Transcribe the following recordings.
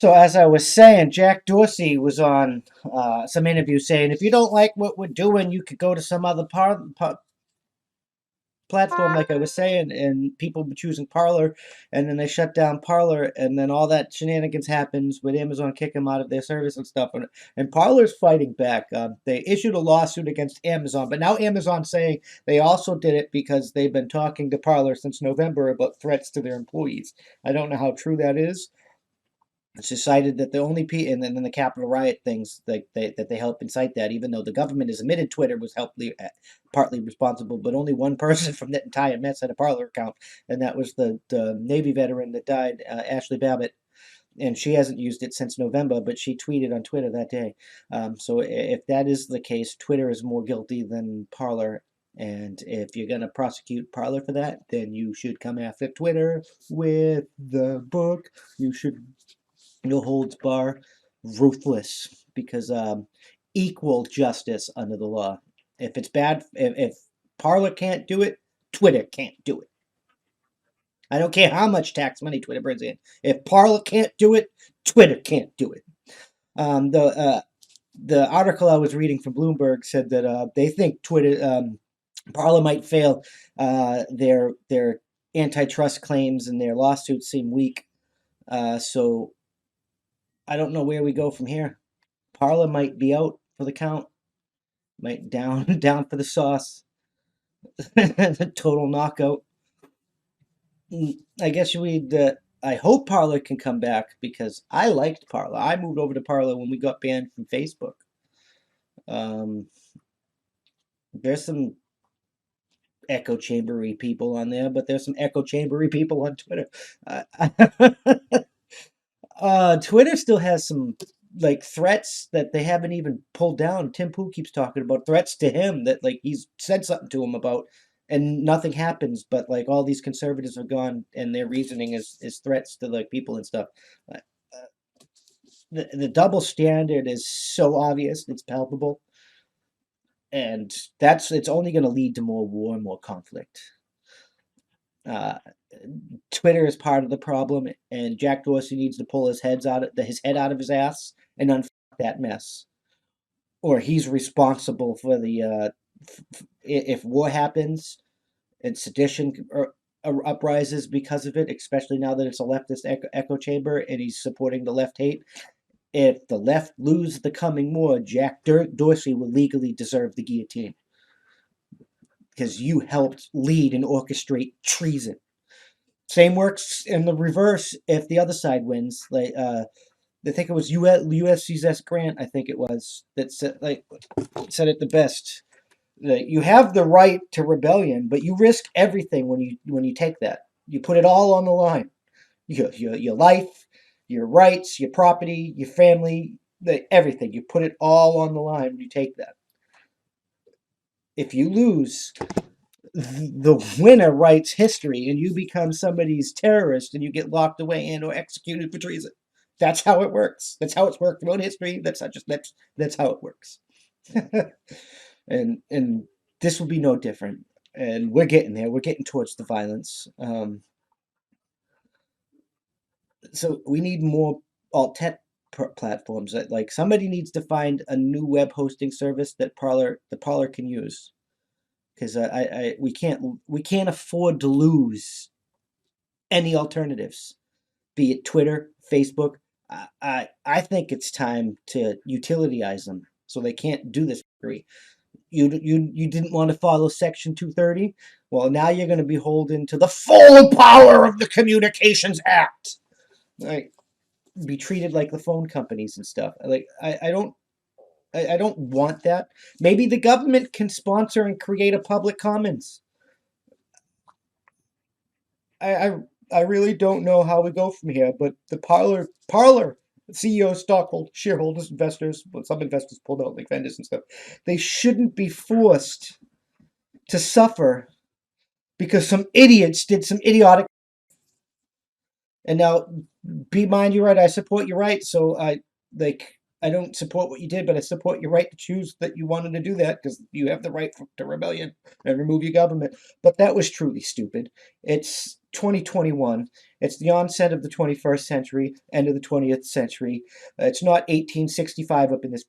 So as I was saying, Jack Dorsey was on some interview saying, if you don't like what we're doing, you could go to some other platform, like I was saying, and people were choosing Parler, and then they shut down Parler, and then all that shenanigans happens with Amazon kick them out of their service and stuff, and Parler's fighting back. They issued a lawsuit against Amazon, but now Amazon's saying they also did it because they've been talking to Parler since November about threats to their employees. I don't know how true that is. It's decided that the only and then the Capitol riot things that they help incite that, even though the government has admitted Twitter was partly responsible, but only one person from that entire mess had a Parler account, and that was the Navy veteran that died, Ashley Babbitt, and she hasn't used it since November, but she tweeted on Twitter that day. So if that is the case, Twitter is more guilty than Parler. And if you're going to prosecute Parler for that, then you should come after Twitter with the book. You should no holds bar, ruthless, because equal justice under the law. If it's bad, if Parler can't do it, Twitter can't do it. I don't care how much tax money Twitter brings in. If Parler can't do it, Twitter can't do it. The article I was reading from Bloomberg said that they think Parler might fail. Their antitrust claims and their lawsuits seem weak. So I don't know where we go from here. Parler might be out for the count. Might down down for the sauce. Total knockout. I guess I hope Parler can come back because I liked Parler. I moved over to Parler when we got banned from Facebook. There's some echo chambery people on there, but there's some echo chambery people on Twitter. Twitter still has some like threats that they haven't even pulled down. Tim Pool keeps talking about threats to him that like he's said something to him about, and nothing happens. But like all these conservatives have gone, and their reasoning is threats to like people and stuff. Uh, the double standard is so obvious; it's palpable, and it's only going to lead to more war and more conflict. Uh, Twitter is part of the problem, and Jack Dorsey needs to pull his head out of his ass and unfuck that mess, or he's responsible for the if war happens and sedition uprises because of it, especially now that it's a leftist echo chamber and he's supporting the left hate. If the left lose the coming war, Jack Dorsey will legally deserve the guillotine because you helped lead and orchestrate treason. Same works in the reverse if the other side wins. Like I think it was USC's S. Grant. I think it was that said it the best. You have the right to rebellion, but you risk everything when you take that. You put it all on the line. Your life, your rights, your property, your family, everything. You put it all on the line when you take that. If you lose, the winner writes history and you become somebody's terrorist and you get locked away and or executed for treason. That's how it works. That's how it's worked throughout history. That's how it works. and this will be no different. And we're getting there. We're getting towards the violence. So we need more alt tech platforms. That like somebody needs to find a new web hosting service that Parler can use. Because we can't afford to lose any alternatives, be it Twitter, Facebook. I think it's time to utilitize them so they can't do this for free. You didn't want to follow Section 230. Well, now you're going to be beholden to the full power of the Communications Act. Like, be treated like the phone companies and stuff. Like I don't want that. Maybe the government can sponsor and create a public commons. I really don't know how we go from here, but the Parler CEOs, stockholders, shareholders, investors, well, some investors pulled out like vendors and stuff. They shouldn't be forced to suffer because some idiots did some idiotic. And now, be mind you right, I support your right. So I don't support what you did, but I support your right to choose that you wanted to do that because you have the right to rebellion and remove your government. But that was truly stupid. It's 2021. It's the onset of the 21st century, end of the 20th century. It's not 1865 up in this.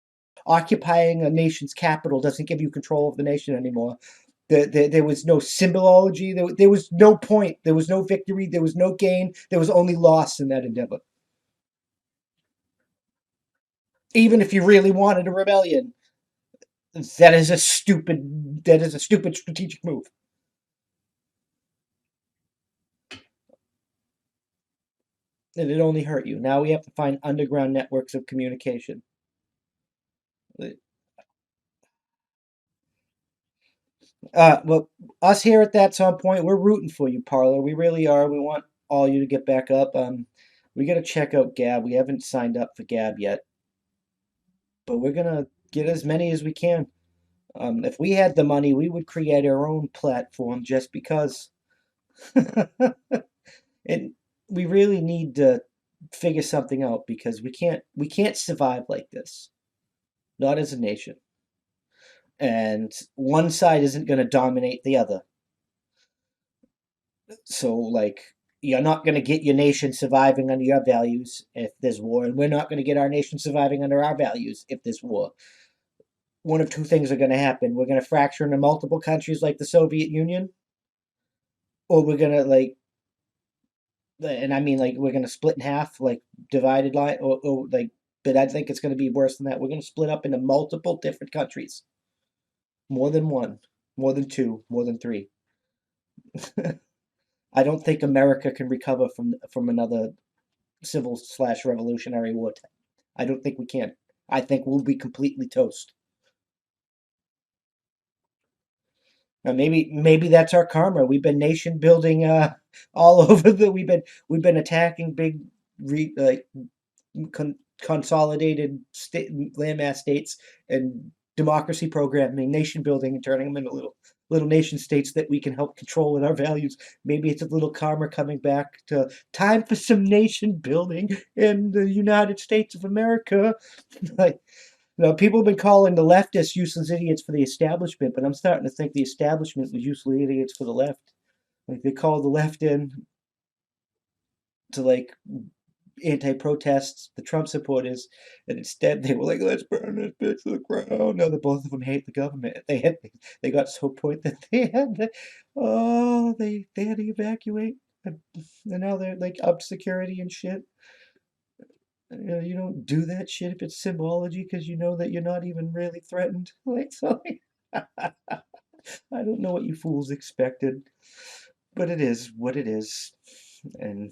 Occupying a nation's capital doesn't give you control of the nation anymore. There was no symbology. There was no point. There was no victory. There was no gain. There was only loss in that endeavor. Even if you really wanted a rebellion, that is a stupid strategic move. And it only hurt you. Now we have to find underground networks of communication. Well, us here at that some point, we're rooting for you, Parler. We really are. We want all you to get back up. We got to check out Gab. We haven't signed up for Gab yet, but we're gonna get as many as we can. If we had the money, we would create our own platform just because. And we really need to figure something out because we can't survive like this. Not as a nation. And one side isn't going to dominate the other. So, like, you're not going to get your nation surviving under your values if there's war, and we're not going to get our nation surviving under our values if there's war. One of two things are going to happen. We're going to fracture into multiple countries like the Soviet Union, or we're going to, like, and I mean, like, we're going to split in half, like, divided line, or like, but I think it's going to be worse than that. We're going to split up into multiple different countries. More than one, more than two, more than three. I don't think America can recover from another civil slash revolutionary war. I don't think we can. I think we'll be completely toast. Now maybe that's our karma. We've been nation building all over the. We've been attacking big like consolidated landmass states and democracy programming, nation building, and turning them into little nation states that we can help control with our values. Maybe it's a little karma coming back to time for some nation building in the United States of America. Like, people have been calling the leftists useless idiots for the establishment, but I'm starting to think the establishment was useless idiots for the left. Like, they called the left in to, like, anti-protests, the Trump supporters, and instead they were like, "Let's burn this bitch to the ground." No, the both of them hate the government. They got so point that they had to evacuate, and now they're like up security and shit. You don't do that shit if it's symbology because you know that you're not even really threatened. Like, so, I don't know what you fools expected, but it is what it is, and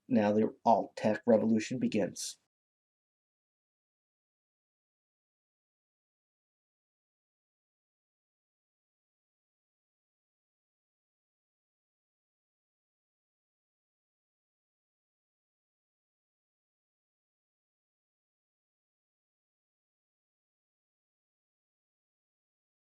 now the alt tech revolution begins.